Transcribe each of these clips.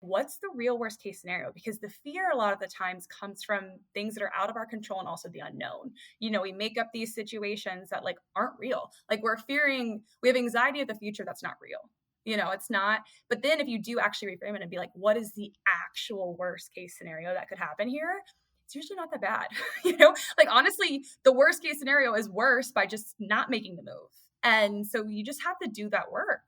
what's the real worst case scenario? Because the fear a lot of the times comes from things that are out of our control and also the unknown. We make up these situations that like aren't real. Like we have anxiety of the future that's not real. It's not. But then if you do actually reframe it and be like, what is the actual worst case scenario that could happen here? It's usually not that bad. Like honestly, the worst case scenario is worse by just not making the move. And so you just have to do that work.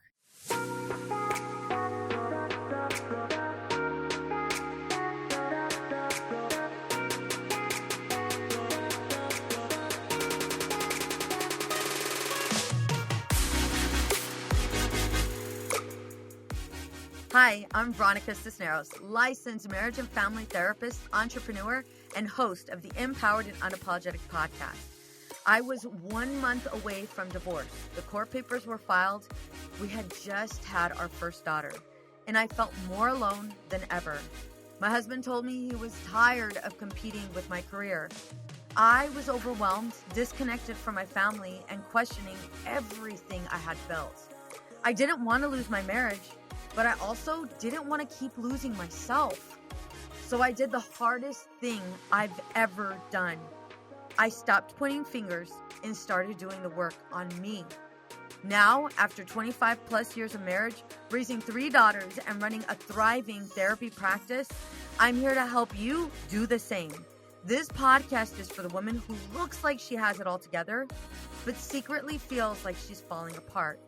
Hi, I'm Veronica Cisneros, licensed marriage and family therapist, entrepreneur, and host of the Empowered and Unapologetic podcast. I was 1 month away from divorce. The court papers were filed. We had just had our first daughter, and I felt more alone than ever. My husband told me he was tired of competing with my career. I was overwhelmed, disconnected from my family, and questioning everything I had built. I didn't want to lose my marriage, but I also didn't want to keep losing myself. So I did the hardest thing I've ever done. I stopped pointing fingers and started doing the work on me. Now, after 25 plus years of marriage, raising 3 daughters, and running a thriving therapy practice, I'm here to help you do the same. This podcast is for the woman who looks like she has it all together, but secretly feels like she's falling apart.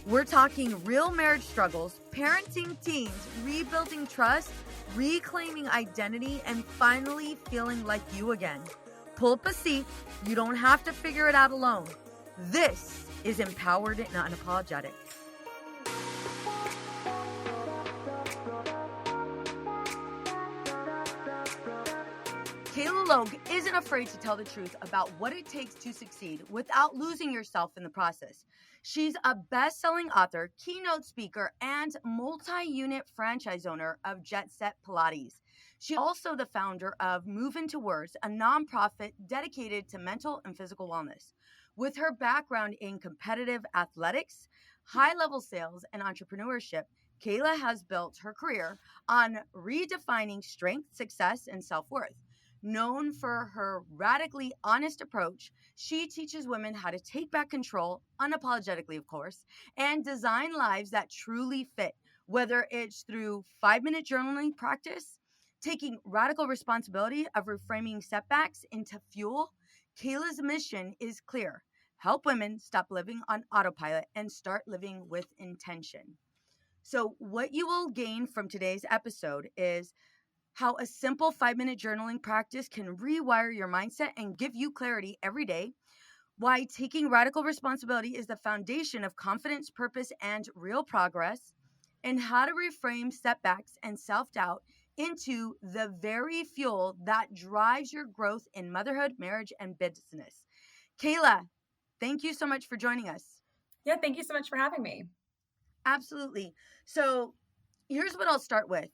We're talking real marriage struggles, parenting teens, rebuilding trust, reclaiming identity, and finally feeling like you again. Pull up a seat. You don't have to figure it out alone. This is Empowered and Unapologetic. Kayla Logue isn't afraid to tell the truth about what it takes to succeed without losing yourself in the process. She's a best-selling author, keynote speaker, and multi-unit franchise owner of Jet Set Pilates. She's also the founder of Move Into Words, a nonprofit dedicated to mental and physical wellness. With her background in competitive athletics, high-level sales, and entrepreneurship, Kayla has built her career on redefining strength, success, and self-worth. Known for her radically honest approach, she teaches women how to take back control, unapologetically, of course, and design lives that truly fit, whether it's through 5-minute journaling practice, taking radical responsibility of reframing setbacks into fuel. Kayla's mission is clear: help women stop living on autopilot and start living with intention. So what you will gain from today's episode is how a simple 5-minute journaling practice can rewire your mindset and give you clarity every day, why taking radical responsibility is the foundation of confidence, purpose, and real progress, and how to reframe setbacks and self-doubt into the very fuel that drives your growth in motherhood, marriage, and business. Kayla, thank you so much for joining us. Yeah, thank you so much for having me. Absolutely. So here's what I'll start with.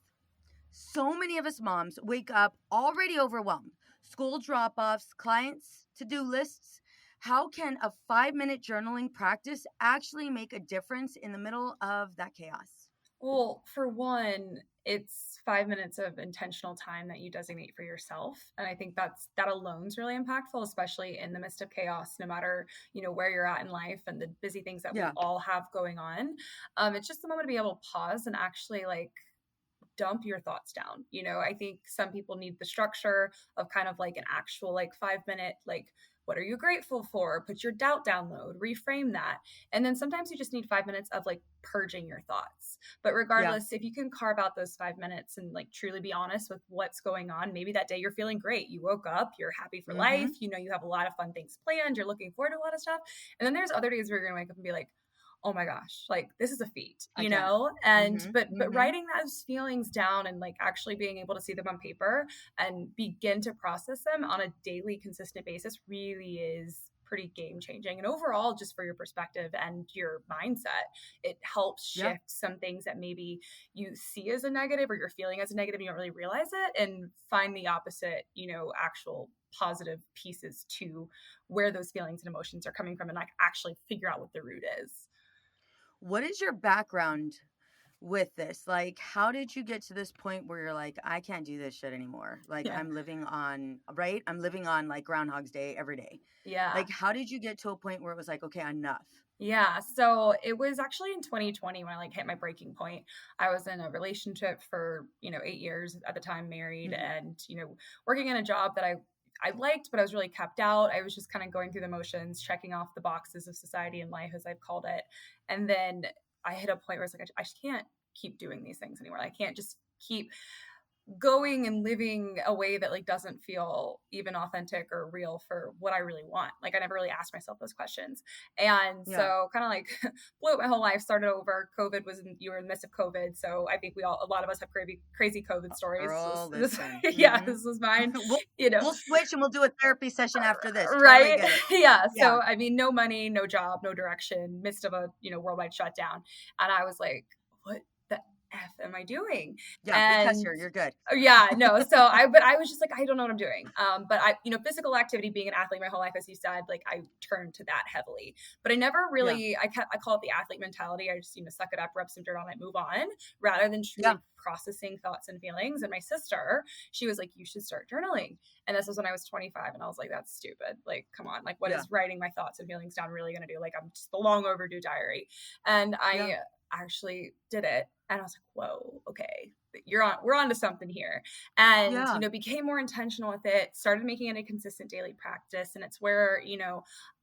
So many of us moms wake up already overwhelmed. School drop-offs, clients, to-do lists. How can a 5-minute journaling practice actually make a difference in the middle of that chaos? Well, for one, it's 5 minutes of intentional time that you designate for yourself. And I think that alone is really impactful, especially in the midst of chaos, no matter, where you're at in life and the busy things that we all have going on. It's just the moment to be able to pause and actually like dump your thoughts down. I think some people need the structure of kind of like an actual like 5-minute, like, what are you grateful for? Put your doubt download, reframe that. And then sometimes you just need 5 minutes of like purging your thoughts. But regardless, if you can carve out those 5 minutes and like truly be honest with what's going on, maybe that day you're feeling great. You woke up, you're happy for life. You have a lot of fun things planned. You're looking forward to a lot of stuff. And then there's other days where you're going to wake up and be like, oh my gosh, like this is a feat, and but writing those feelings down and like actually being able to see them on paper and begin to process them on a daily consistent basis really is pretty game changing. And overall, just for your perspective and your mindset, it helps shift some things that maybe you see as a negative or you're feeling as a negative, you don't really realize it, and find the opposite, actual positive pieces to where those feelings and emotions are coming from, and like actually figure out what the root is. What is your background with this? Like, how did you get to this point where you're like, I can't do this shit anymore? Like, Yeah. I'm living on, right? I'm living on like Groundhog's Day every day. Yeah. Like, how did you get to a point where it was like, okay, enough? Yeah. So it was actually in 2020 when I like hit my breaking point. I was in a relationship for, 8 years at the time, married, Hmm. and, working in a job that I liked, but I was really kept out. I was just kind of going through the motions, checking off the boxes of society and life, as I've called it. And then I hit a point where it's like, I just can't keep doing these things anymore. I can't just keep going and living a way that like doesn't feel even authentic or real for what I really want. Like I never really asked myself those questions. And Yeah. so kind of like blew up my whole life, started over. You were in the midst of COVID. So I think a lot of us have crazy COVID stories. Girl, listen. Yeah, this was mine, we'll you know, we'll switch and we'll do a therapy session after this. Totally right. get it. Yeah. Yeah. So, I mean, no money, no job, no direction, midst of a, worldwide shutdown. And I was like, what the F am I doing? Yeah. We cuss And here. You're good. yeah, no. But I was just like, I don't know what I'm doing. But physical activity, being an athlete my whole life, as you said, like I turned to that heavily, but I never Yeah. really, I call it the athlete mentality. I just, suck it up, rub some dirt on it, move on, rather than truly Yeah. processing thoughts and feelings. And my sister, she was like, you should start journaling. And this was when I was 25. And I was like, that's stupid. Like, come on. Like, what Yeah. is writing my thoughts and feelings down really going to do? Like, I'm just the long overdue diary. And Yeah. I actually did it. And I was like, whoa, okay, we're on to something here. And, Yeah. became more intentional with it, started making it a consistent daily practice. And it's where,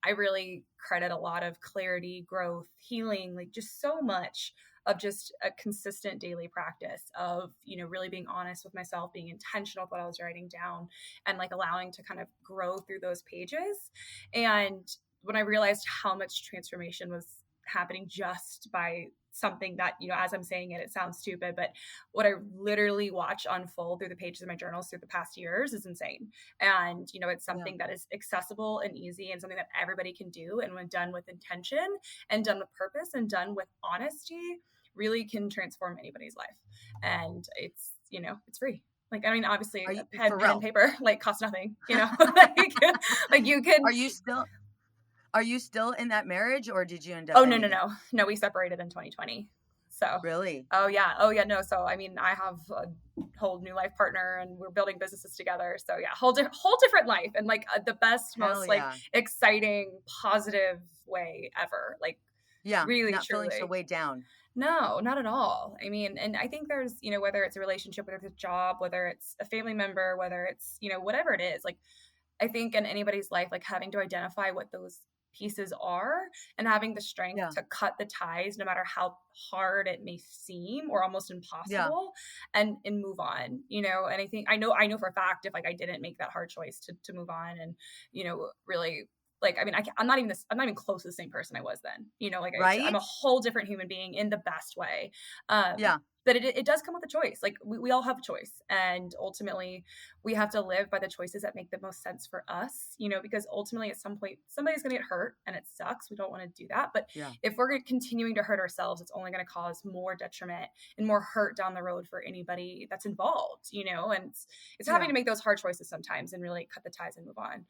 I really credit a lot of clarity, growth, healing, like just so much of just a consistent daily practice of, really being honest with myself, being intentional with what I was writing down, and like allowing to kind of grow through those pages. And when I realized how much transformation was happening just by something that, as I'm saying it, it sounds stupid, but what I literally watch unfold through the pages of my journals through the past years is insane. And, it's Yeah. something that is accessible and easy and something that everybody can do. And when done with intention and done with purpose and done with honesty, really can transform anybody's life. And it's free. Like, I mean, obviously Are you pen for and real? paper, like costs nothing, like you can. Are you still in that marriage, or did you end up Oh, no, ending no, it? no. No, we separated in 2020. So, Really? oh yeah. Oh yeah. No. So, I mean, I have a whole new life partner and we're building businesses together. So yeah, whole different life, and like the best, Hell most like yeah. exciting, positive way ever. Like Yeah. really, Not feeling so truly. weighed down. No, not at all. I mean, and I think there's, whether it's a relationship, whether it's a job, whether it's a family member, whether it's, whatever it is, like I think in anybody's life, like having to identify what those pieces are and having the strength Yeah. to cut the ties, no matter how hard it may seem or almost Yeah. impossible, and move on, and I think, I know for a fact, if like I didn't make that hard choice to move on and, really, like, I mean, I'm not even close to the same person I was then, like I'm Right? a whole different human being in the best way. Um, Yeah. but it does come with a choice. Like we all have a choice, and ultimately we have to live by the choices that make the most sense for us, because ultimately at some point somebody's going to get hurt and it sucks. We don't want to do that. But Yeah. if we're continuing to hurt ourselves, it's only going to cause more detriment and more hurt down the road for anybody that's involved, and it's having Yeah. to make those hard choices sometimes and really cut the ties and move on.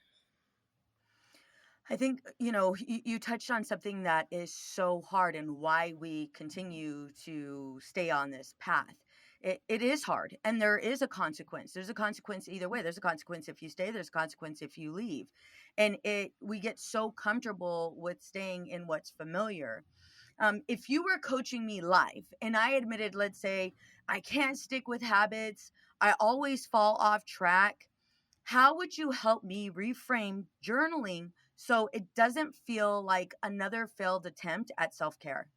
I think, you touched on something that is so hard and why we continue to stay on this path. It is hard, and there is a consequence. There's a consequence either way. There's a consequence if you stay, there's a consequence if you leave. And we get so comfortable with staying in what's familiar. If you were coaching me live and I admitted, let's say, I can't stick with habits, I always fall off track, how would you help me reframe journaling so it doesn't feel like another failed attempt at self-care?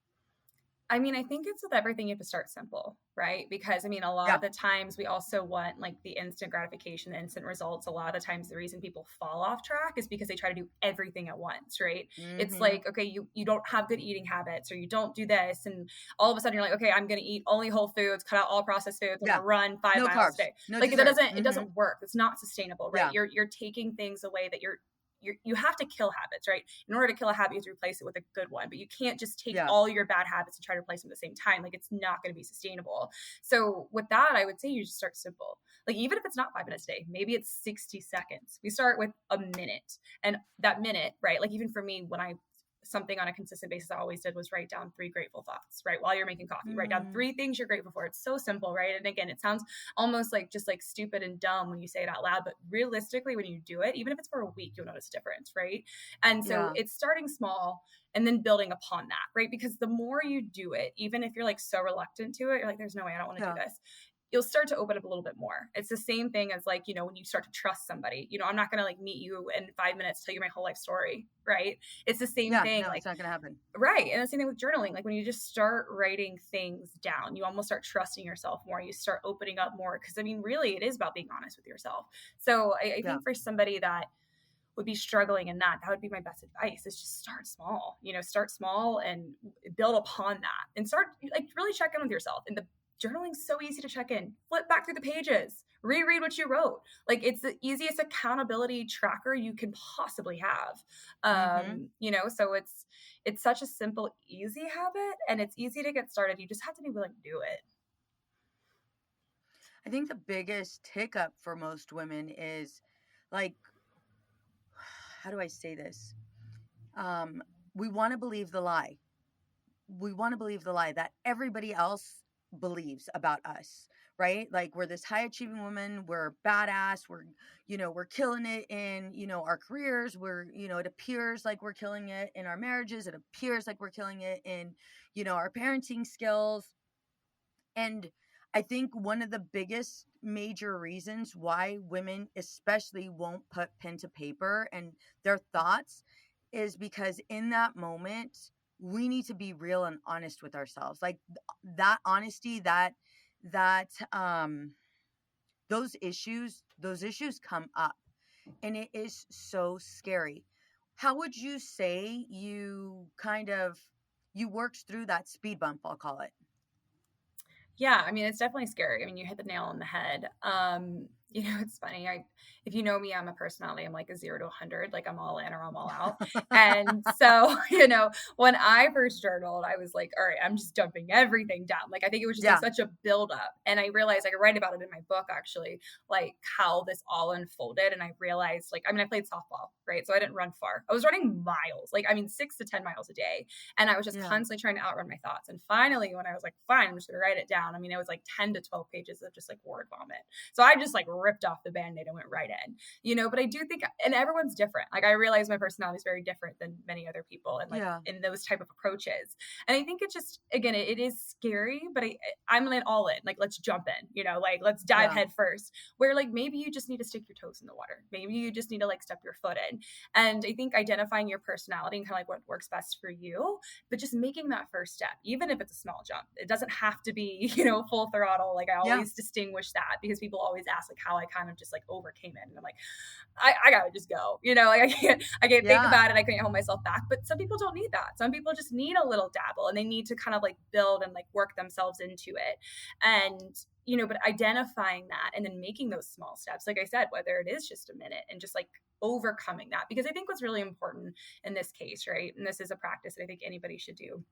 I mean, I think it's with everything, you have to start simple, right? Because I mean, a lot Yeah. of the times we also want like the instant gratification, the instant results. A lot of the times the reason people fall off track is because they try to do everything at once, right? It's Mm-hmm. like, okay, you don't have good eating habits, or you don't do this. And all of a sudden you're like, okay, I'm going to eat only whole foods, cut out all processed foods. I'm Yeah. going to run 5 No miles a carbs, day. no Like dessert. it Mm-hmm. doesn't work. It's not sustainable, right? Yeah. You're taking things away that you have to kill habits, right? In order to kill a habit, you have to replace it with a good one, but you can't just take Yeah. all your bad habits and try to replace them at the same time. Like it's not going to be sustainable. So with that, I would say you just start simple. Like even if it's not 5 minutes a day, maybe it's 60 seconds. We start with a minute, and that minute, right? Like even for me, when I something on a consistent basis I always did was write down 3 grateful thoughts, right? While you're making coffee, write down 3 things you're grateful for. It's so simple, right? And again, it sounds almost like just like stupid and dumb when you say it out loud, but realistically, when you do it, even if it's for a week, you'll notice a difference, right? And so it's starting small and then building upon that, right? Because the more you do it, even if you're like so reluctant to it, you're like, there's no way I don't want to do this. You'll start to open up a little bit more. It's the same thing as like, you know, when you start to trust somebody, you know, I'm not going to like meet you in 5 minutes, tell you my whole life story. Right. It's the same thing. No, like, it's not going to happen. Right. And the same thing with journaling. Like when you just start writing things down, you almost start trusting yourself more. You start opening up more. Cause I mean, really it is about being honest with yourself. So I think for somebody that would be struggling in that would be my best advice, is just start small, you know, start small and build upon that and start like really check in with yourself. And the journaling's so easy to check in, flip back through the pages, reread what you wrote. Like it's the easiest accountability tracker you can possibly have. You know, so it's such a simple, easy habit and it's easy to get started. You just have to be willing to do it. I think the biggest hiccup for most women is like, how do I say this? We want to believe the lie. We want to believe the lie that everybody else believes about us, right? Like we're this high achieving woman, we're badass, we're, you know, we're killing it in, you know, our careers, we're, you know, it appears like we're killing it in our marriages, it appears like we're killing it in, you know, our parenting skills. And I think one of the biggest major reasons why women especially won't put pen to paper and their thoughts is because in that moment, we need to be real and honest with ourselves. Like that honesty, those issues come up and it is so scary. How would you say you worked through that speed bump, I'll call it? Yeah, I mean, it's definitely scary. I mean, you hit the nail on the head. You know, it's funny. If you know me, I'm a personality. I'm like a 0 to 100. Like I'm all in or I'm all out. And so, you know, when I first journaled, I was like, all right, I'm just dumping everything down. Like, I think it was just like such a buildup. And I realized I could write about it in my book, actually, like how this all unfolded. And I realized like, I mean, I played softball, right? So I didn't run far. I was running miles, like, I mean, 6 to 10 miles a day. And I was just constantly trying to outrun my thoughts. And finally, when I was like, fine, I'm just going to write it down. I mean, it was like 10 to 12 pages of just like word vomit. So I just like ripped off the Band-Aid and went right in, you know, but I do think, and everyone's different. Like I realize my personality is very different than many other people and like in those type of approaches. And I think it just, again, it is scary, but I'm like all in, like, let's jump in, you know, like let's dive head first, where like, maybe you just need to stick your toes in the water. Maybe you just need to like step your foot in. And I think identifying your personality and kind of like what works best for you, but just making that first step, even if it's a small jump, it doesn't have to be, you know, full throttle. Like I always distinguish that because people always ask like how I kind of just like overcame it. And I'm like, I gotta just go, you know, like I can't think about it. I can't hold myself back, but some people don't need that. Some people just need a little dabble and they need to kind of like build and like work themselves into it. And, you know, but identifying that and then making those small steps, like I said, whether it is just a minute and just like overcoming that, because I think what's really important in this case, right? And this is a practice that I think anybody should do,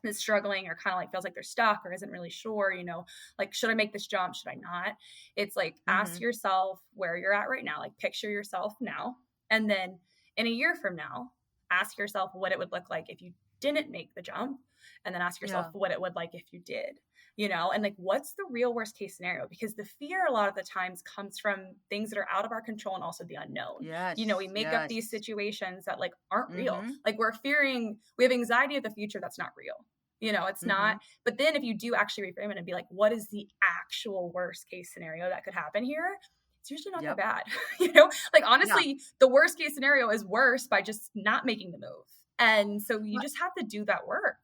is struggling or kind of like feels like they're stuck or isn't really sure, you know, like, should I make this jump? Should I not? It's like, ask yourself where you're at right now, like picture yourself now. And then in a year from now, ask yourself what it would look like if you didn't make the jump. And then ask yourself what it would like if you did, you know, and like, what's the real worst case scenario? Because the fear a lot of the times comes from things that are out of our control and also the unknown. You know, we make up these situations that like aren't real. Like we have anxiety of the future that's not real. You know, it's not, but then if you do actually reframe it and be like, what is the actual worst case scenario that could happen here? It's usually not that bad. You know, like honestly, the worst case scenario is worse by just not making the move. And so you just have to do that work.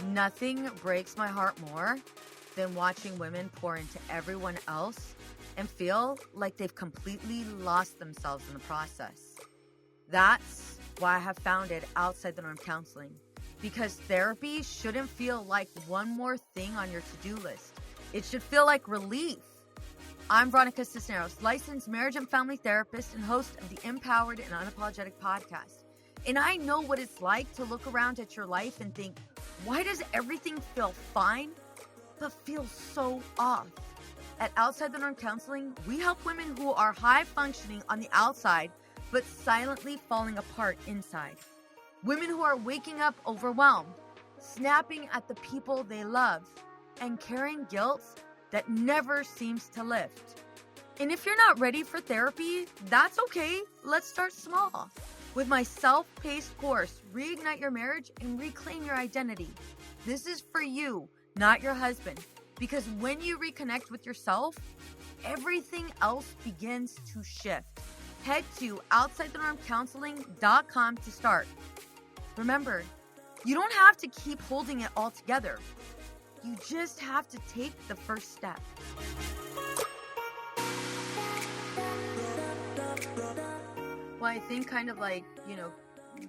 Nothing breaks my heart more than watching women pour into everyone else and feel like they've completely lost themselves in the process. That's why I have founded Outside the Norm Counseling, because therapy shouldn't feel like one more thing on your to-do list. It should feel like relief. I'm Veronica Cisneros, licensed marriage and family therapist and host of the Empowered and Unapologetic podcast. And I know what it's like to look around at your life and think, why does everything feel fine, but feel so off? At Outside the Norm Counseling, we help women who are high functioning on the outside, but silently falling apart inside. Women who are waking up overwhelmed, snapping at the people they love, and carrying guilt that never seems to lift. And if you're not ready for therapy, that's okay. Let's start small. With my self-paced course, Reignite Your Marriage and Reclaim Your Identity. This is for you, not your husband. Because when you reconnect with yourself, everything else begins to shift. Head to OutsideTheNormCounseling.com to start. Remember, you don't have to keep holding it all together. You just have to take the first step. Well, I think kind of like,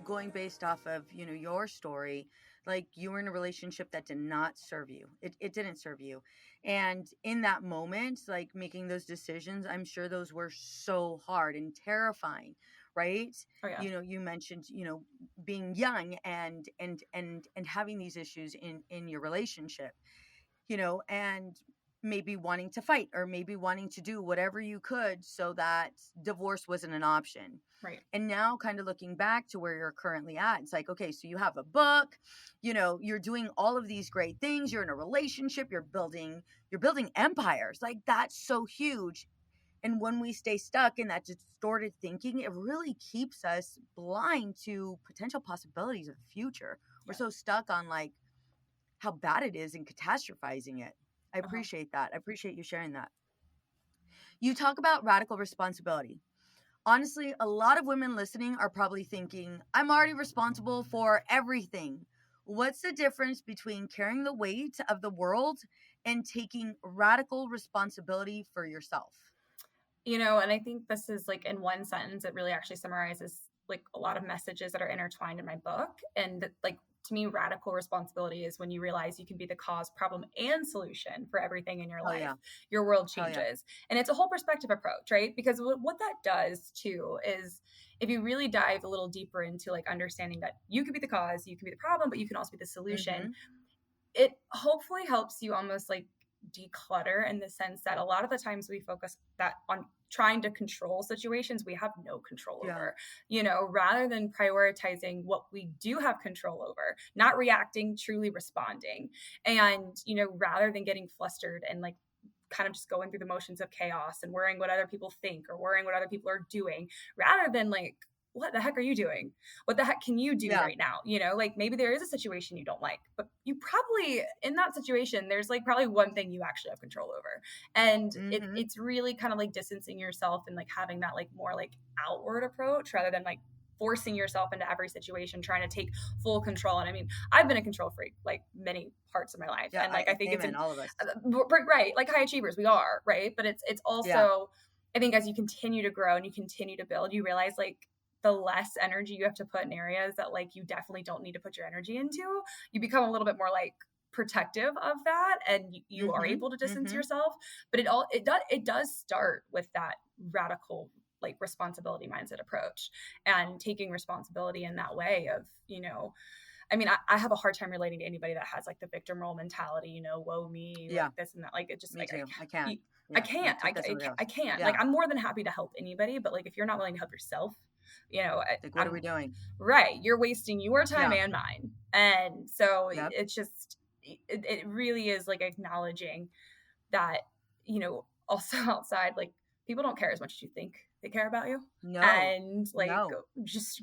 going based off of, your story, like you were in a relationship that did not serve you. It didn't serve you. And in that moment, like making those decisions, I'm sure those were so hard and terrifying, right? Oh, yeah. You mentioned, being young and having these issues in your relationship, and maybe wanting to fight or maybe wanting to do whatever you could so that divorce wasn't an option. Right. And now kind of looking back to where you're currently at, it's like, okay, so you have a book, you're doing all of these great things. You're in a relationship, you're building empires. Like that's so huge. And when we stay stuck in that distorted thinking, it really keeps us blind to potential possibilities of the future. We're so stuck on like how bad it is and catastrophizing it. I appreciate that. I appreciate you sharing that. You talk about radical responsibility. Honestly, a lot of women listening are probably thinking, I'm already responsible for everything. What's the difference between carrying the weight of the world and taking radical responsibility for yourself? And I think this is like in one sentence, it really actually summarizes like a lot of messages that are intertwined in my book. And like, to me, radical responsibility is when you realize you can be the cause, problem, and solution for everything in your life. Yeah. Your world changes. And it's a whole perspective approach, right? Because what that does too is if you really dive a little deeper into like understanding that you could be the cause, you can be the problem, but you can also be the solution. It hopefully helps you almost like declutter in the sense that a lot of the times we focus that on trying to control situations we have no control over, rather than prioritizing what we do have control over, not reacting, truly responding. And, rather than getting flustered and like kind of just going through the motions of chaos and worrying what other people think or worrying what other people are doing, rather than like, what the heck are you doing? What the heck can you do right now? Like maybe there is a situation you don't like, but you probably in that situation, there's like probably one thing you actually have control over. And it's really kind of like distancing yourself and like having that like more like outward approach rather than like forcing yourself into every situation, trying to take full control. And I mean, I've been a control freak like many parts of my life. And like, I think it's all of us, right. Like high achievers, we are, right. But it's also, I think as you continue to grow and you continue to build, you realize like, the less energy you have to put in areas that like you definitely don't need to put your energy into, you become a little bit more like protective of that and you are able to distance yourself. But it does start with that radical like responsibility mindset approach and taking responsibility in that way of, I mean, I have a hard time relating to anybody that has like the victim role mentality, woe me, like this and that. Like it just like I can't. I can't. Like I'm more than happy to help anybody, but like if you're not willing to help yourself, like what are we doing? Right. You're wasting your time and mine. And so it's just, it really is like acknowledging that, also outside, like people don't care as much as you think they care about you. No. And like, just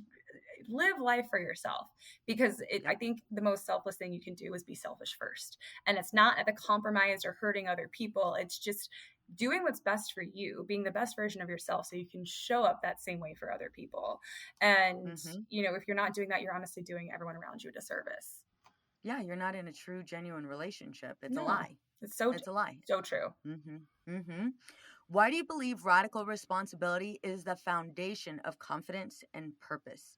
live life for yourself because I think the most selfless thing you can do is be selfish first. And it's not at the compromise or hurting other people. It's just doing what's best for you, being the best version of yourself so you can show up that same way for other people. And, if you're not doing that, you're honestly doing everyone around you a disservice. Yeah, you're not in a true, genuine relationship. It's a lie. It's a lie. So true. Why do you believe radical responsibility is the foundation of confidence and purpose?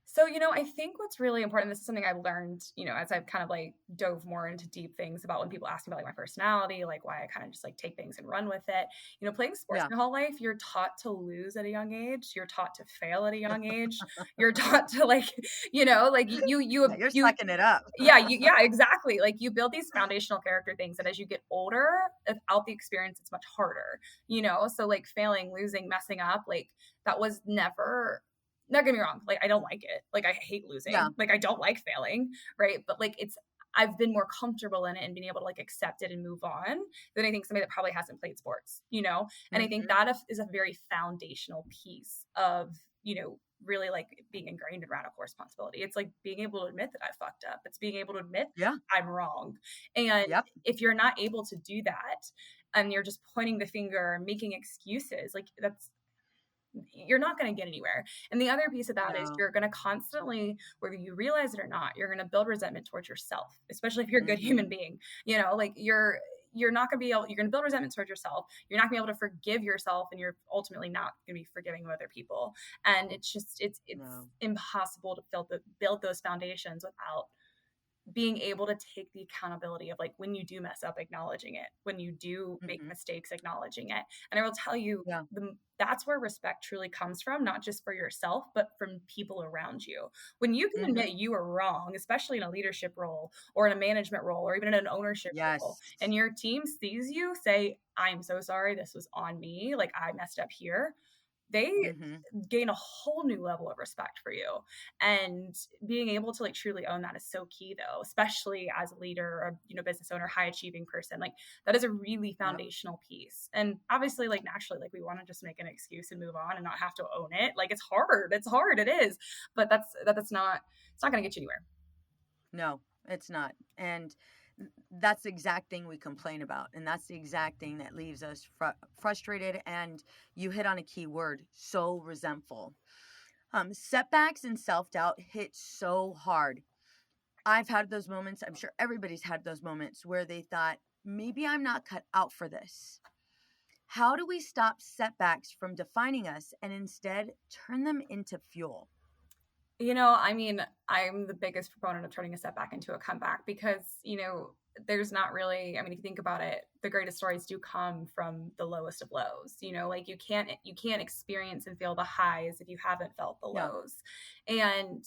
So, I think what's really important, this is something I've learned, as I've kind of like dove more into deep things about when people ask me about like my personality, like why I kind of just like take things and run with it. Playing sports Yeah. your whole life, you're taught to lose at a young age. You're taught to fail at a young age. You're taught to like, like Yeah, you're sucking it up. yeah, exactly. Like you build these foundational character things that as you get older, without the experience, it's much harder, So like failing, losing, messing up, like that was never, not get me wrong, like I don't like it. Like I hate Yeah. losing. Like I don't like failing, right? But like I've been more comfortable in it and being able to like accept it and move on than I think somebody that probably hasn't played sports. And I think Mhm. that is a very foundational piece of, really like being ingrained in radical responsibility. It's like being able to admit that I fucked up. It's being able to admit Yeah. I'm wrong. And Yep. if you're not able to do that and you're just pointing the finger, making excuses, like you're not going to get anywhere. And the other piece of that is No. you're going to constantly, whether you realize it or not, you're going to build resentment towards yourself, especially if you're a good Mhm. human being. Like you're not going to be able, you're going to build resentment towards yourself. You're not going to be able to forgive yourself, and you're ultimately not going to be forgiving of other people. And it's No. impossible to build those foundations without being able to take the accountability of like when you do mess up, acknowledging it, when you do make Mhm. mistakes, acknowledging it. And I will tell you, Yeah. that's where respect truly comes from, not just for yourself, but from people around you. When you can Mhm. admit you are wrong, especially in a leadership role or in a management role or even in an ownership role, Yes. and your team sees you say, I'm so sorry, this was on me, like I messed up here, they Mhm. gain a whole new level of respect for you. And being able to like truly own that is so key, though, especially as a leader or business owner, high achieving person. Like that is a really Yep. foundational piece. And obviously, like naturally, like we want to just make an excuse and move on and not have to own it. Like it's hard, it is, but that's not, it's not going to get you anywhere. No, it's not. And that's the exact thing we complain about. And that's the exact thing that leaves us frustrated. And you hit on a key word, so resentful. Setbacks and self doubt hit so hard. I've had those moments. I'm sure everybody's had those moments where they thought, maybe I'm not cut out for this. How do we stop setbacks from defining us and instead turn them into fuel? I mean, I'm the biggest proponent of turning a setback into a comeback because, there's not really, I mean, if you think about it, the greatest stories do come from the lowest of lows. Like you can't experience and feel the highs if you haven't felt the Yeah. lows. And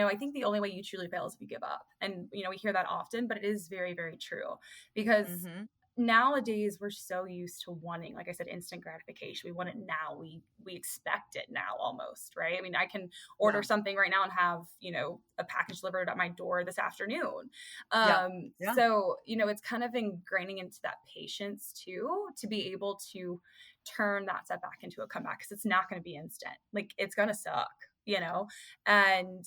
I think the only way you truly fail is if you give up. And we hear that often, but it is very, very true because Mm-hmm. nowadays we're so used to wanting, like I said, instant gratification. We want it now. We expect it now almost, right? I mean, I can order Yeah. something right now and have a package delivered at my door this afternoon. Yeah. Yeah. So it's kind of ingraining into that patience too, to be able to turn that setback into a comeback, because it's not going to be instant. Like it's going to suck, and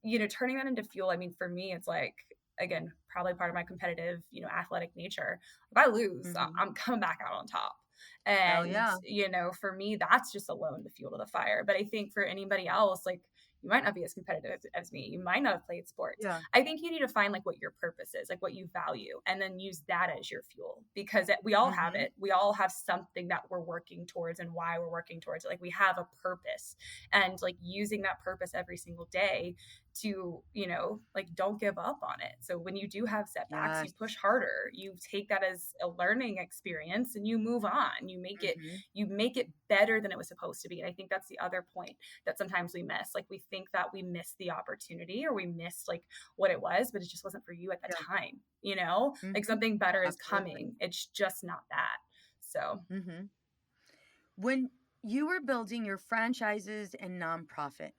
Yeah. turning that into fuel. I mean, for me, it's like, again, probably part of my competitive, athletic nature. If I lose, Mm-hmm. I'm coming back out on top. Hell And, yeah. for me, that's just alone the fuel to the fire. But I think for anybody else, like, you might not be as competitive as me. You might not have played sports. Yeah. I think you need to find like what your purpose is, like what you value, and then use that as your fuel, because we all have Mm-hmm. it. We all have something that we're working towards and why we're working towards it. Like we have a purpose, and like using that purpose every single day to, like don't give up on it. So when you do have setbacks, you Yes. push harder. You take that as a learning experience and you move on. Mm-hmm. You make it better than it was supposed to be. And I think that's the other point that sometimes we miss. Like we think that we missed the opportunity or we missed like what it was, but it just wasn't for you at that Yeah. time, like Mm-hmm. something better is Absolutely. coming. It's just not that. So Mm-hmm. When you were building your franchises and nonprofit,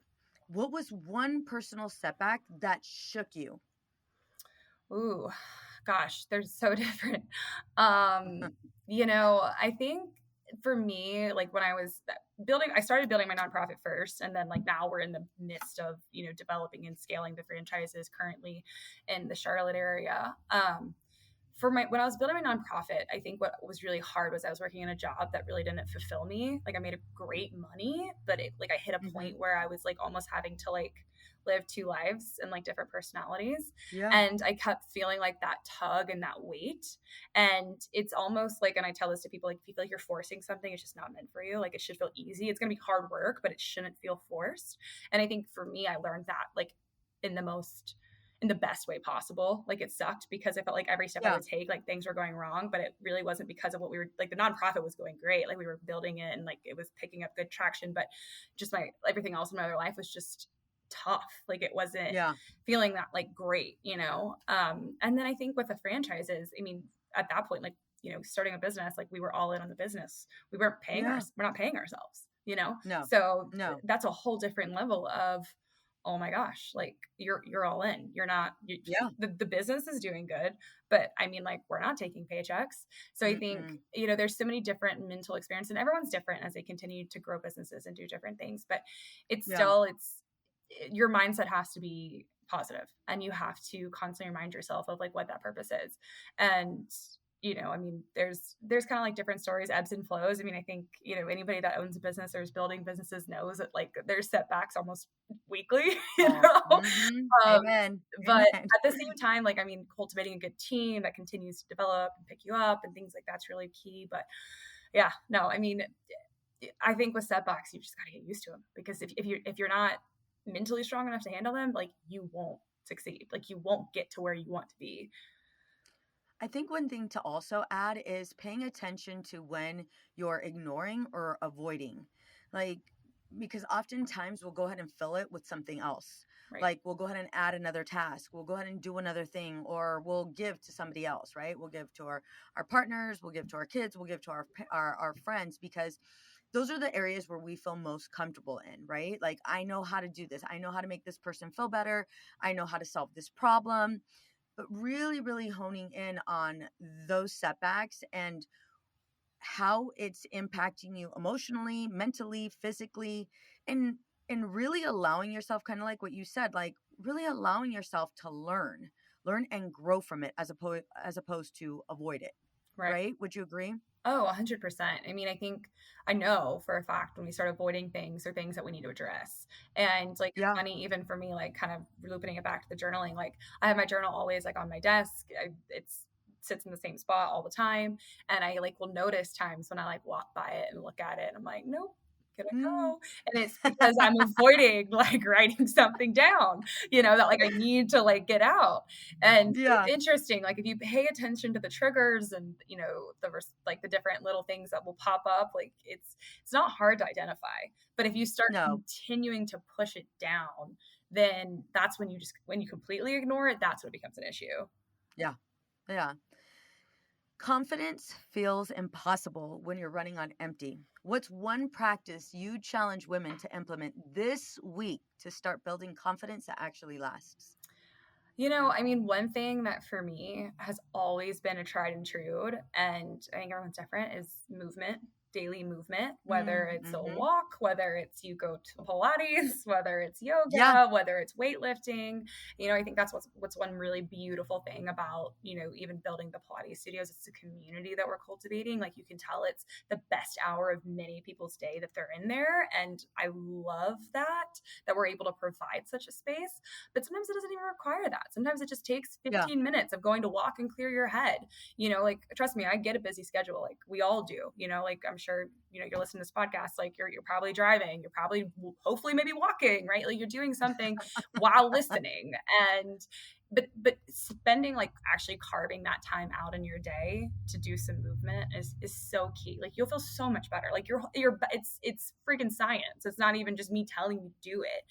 what was one personal setback that shook you? ooh, gosh, they're so different. I think for me, like when I was I started building my nonprofit first, and then like now we're in the midst of, developing and scaling the franchises currently in the Charlotte area. when I was building my nonprofit, I think what was really hard was I was working in a job that really didn't fulfill me. Like I made a great money, but I hit a Mm-hmm. point where I was like almost having to like live two lives and like different personalities. Yeah. And I kept feeling like that tug and that weight. And it's almost like, and I tell this to people, like, if you feel like you're forcing something, it's just not meant for you. Like it should feel easy. It's going to be hard work, but it shouldn't feel forced. And I think for me, I learned that like in the best way possible. Like it sucked because I felt like every step I would take, like things were going wrong, but it really wasn't because of what we were like. The nonprofit was going great. Like we were building it and like it was picking up good traction, but just everything else in my other life was just tough. Like it wasn't feeling that like great, and then I think with the franchises, I mean, at that point, like, starting a business, like we were all in on the business. We're not paying ourselves, No. so No. that's a whole different level of, oh my gosh, like you're all in. You're not, the business is doing good, but I mean, like we're not taking paychecks. So I think, there's so many different mental experiences, and everyone's different as they continue to grow businesses and do different things, but it's your mindset has to be positive, and you have to constantly remind yourself of like what that purpose is. And I mean, there's kind of like different stories, ebbs and flows. I mean, I think, anybody that owns a business or is building businesses knows that like there's setbacks almost weekly, Amen. But at the same time, like, I mean, cultivating a good team that continues to develop and pick you up and things like that's really key. But yeah, no, I mean, I think with setbacks, you just got to get used to them, because if you're not mentally strong enough to handle them, like you won't succeed. Like you won't get to where you want to be. I think one thing to also add is paying attention to when you're ignoring or avoiding. Like, because oftentimes we'll go ahead and fill it with something else. Right. Like we'll go ahead and add another task. We'll go ahead and do another thing, or we'll give to somebody else, right? We'll give to our partners, we'll give to our kids, we'll give to our friends, because those are the areas where we feel most comfortable in, right? Like, I know how to do this. I know how to make this person feel better. I know how to solve this problem. But really, really honing in on those setbacks and how it's impacting you emotionally, mentally, physically, and really allowing yourself, kind of like what you said, like really allowing yourself to learn and grow from it, as opposed to avoid it. Right? Would you agree? Oh, 100%. I mean, I know for a fact when we start avoiding things or things that we need to address. And like, it's funny, even for me, like kind of looping it back to the journaling, like I have my journal always like on my desk. It sits in the same spot all the time. And I like will notice times when I like walk by it and look at it and I'm like, nope, gonna go. And it's because I'm avoiding like writing something down, that like I need to like get out. And it's interesting, like if you pay attention to the triggers and the different little things that will pop up, like it's not hard to identify. But if you start continuing to push it down, then that's when you completely ignore it, that's when it becomes an issue. Yeah. Confidence feels impossible when you're running on empty. What's one practice you challenge women to implement this week to start building confidence that actually lasts? I mean, one thing that for me has always been a tried and true, and I think everyone's different, is movement. Daily movement, whether it's a walk, whether it's you go to Pilates, whether it's yoga, whether it's weightlifting. I think that's what's one really beautiful thing about, even building the Pilates studios. It's the community that we're cultivating. Like you can tell it's the best hour of many people's day that they're in there. And I love that we're able to provide such a space. But sometimes it doesn't even require that. Sometimes it just takes 15 minutes of going to walk and clear your head. Like, trust me, I get a busy schedule. Like we all do, like I'm sure, you're listening to this podcast, like you're probably driving, you're probably hopefully maybe walking, right? Like you're doing something while listening. And, but spending like actually carving that time out in your day to do some movement is so key. Like you'll feel so much better. Like it's freaking science. It's not even just me telling you to do it,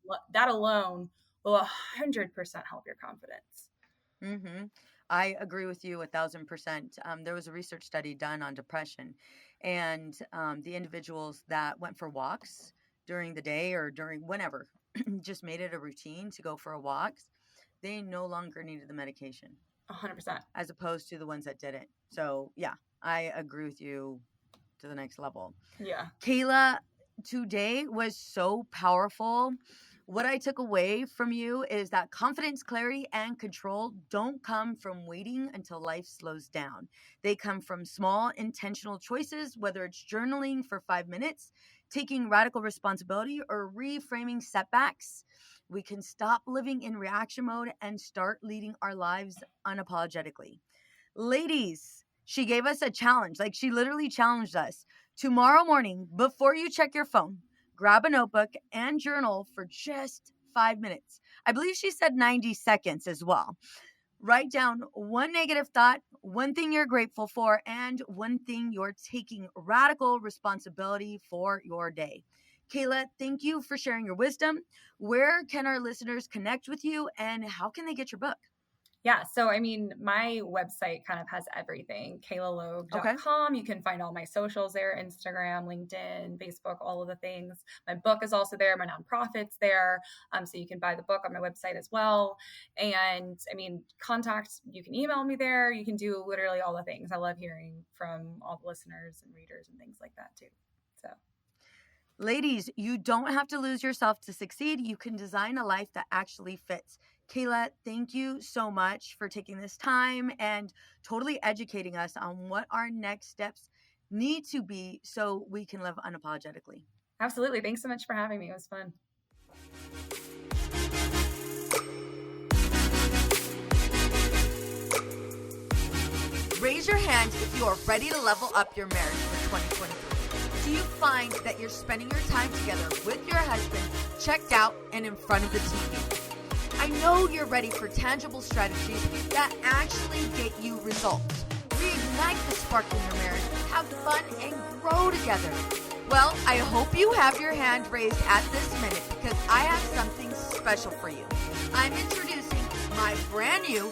but that alone will 100% help your confidence. I agree with you 1,000%. There was a research study done on depression, and the individuals that went for walks during the day or during whenever just made it a routine to go for a walk, they no longer needed the medication. 100%. As opposed to the ones that didn't. So yeah, I agree with you to the next level. Yeah. Kayla, today was so powerful. What I took away from you is that confidence, clarity, and control don't come from waiting until life slows down. They come from small, intentional choices, whether it's journaling for 5 minutes, taking radical responsibility, or reframing setbacks. We can stop living in reaction mode and start leading our lives unapologetically. Ladies, she gave us a challenge. Like, she literally challenged us. Tomorrow morning, before you check your phone, grab a notebook and journal for just 5 minutes. I believe she said 90 seconds as well. Write down one negative thought, one thing you're grateful for, and one thing you're taking radical responsibility for your day. Kayla, thank you for sharing your wisdom. Where can our listeners connect with you, and how can they get your book? Yeah. So, I mean, my website kind of has everything, Okay. kaylalogue.com. You can find all my socials there, Instagram, LinkedIn, Facebook, all of the things. My book is also there. My nonprofit's there. So you can buy the book on my website as well. And I mean, you can email me there. You can do literally all the things. I love hearing from all the listeners and readers and things like that too. So. Ladies, you don't have to lose yourself to succeed. You can design a life that actually fits. Kayla, thank you so much for taking this time and totally educating us on what our next steps need to be so we can live unapologetically. Absolutely. Thanks so much for having me. It was fun. Raise your hand if you are ready to level up your marriage for 2023. Do you find that you're spending your time together with your husband checked out and in front of the TV? I know you're ready for tangible strategies that actually get you results. Reignite the spark in your marriage, have fun, and grow together. Well, I hope you have your hand raised at this minute because I have something special for you. I'm introducing my brand new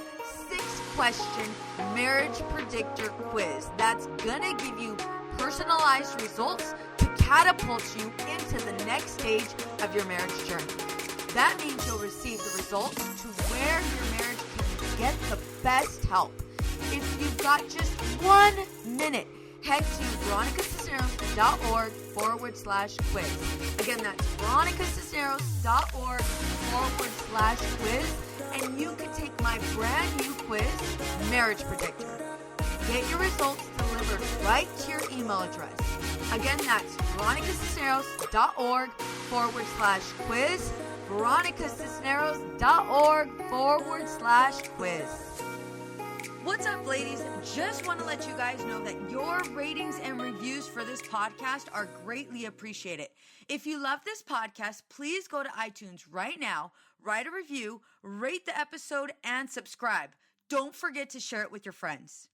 6-question marriage predictor quiz that's gonna give you personalized results to catapult you into the next stage of your marriage journey. That means you'll receive the results to where your marriage can get the best help. If you've got just 1 minute, head to veronicacisneros.org/quiz. Again, that's veronicacisneros.org/quiz, and you can take my brand new quiz, Marriage Predictor. Get your results delivered right to your email address. Again, that's veronicacisneros.org/quiz, veronicacisneros.org/quiz. What's up, ladies? Just want to let you guys know that your ratings and reviews for this podcast are greatly appreciated. If you love this podcast, please go to iTunes right now, write a review, rate the episode, and subscribe. Don't forget to share it with your friends.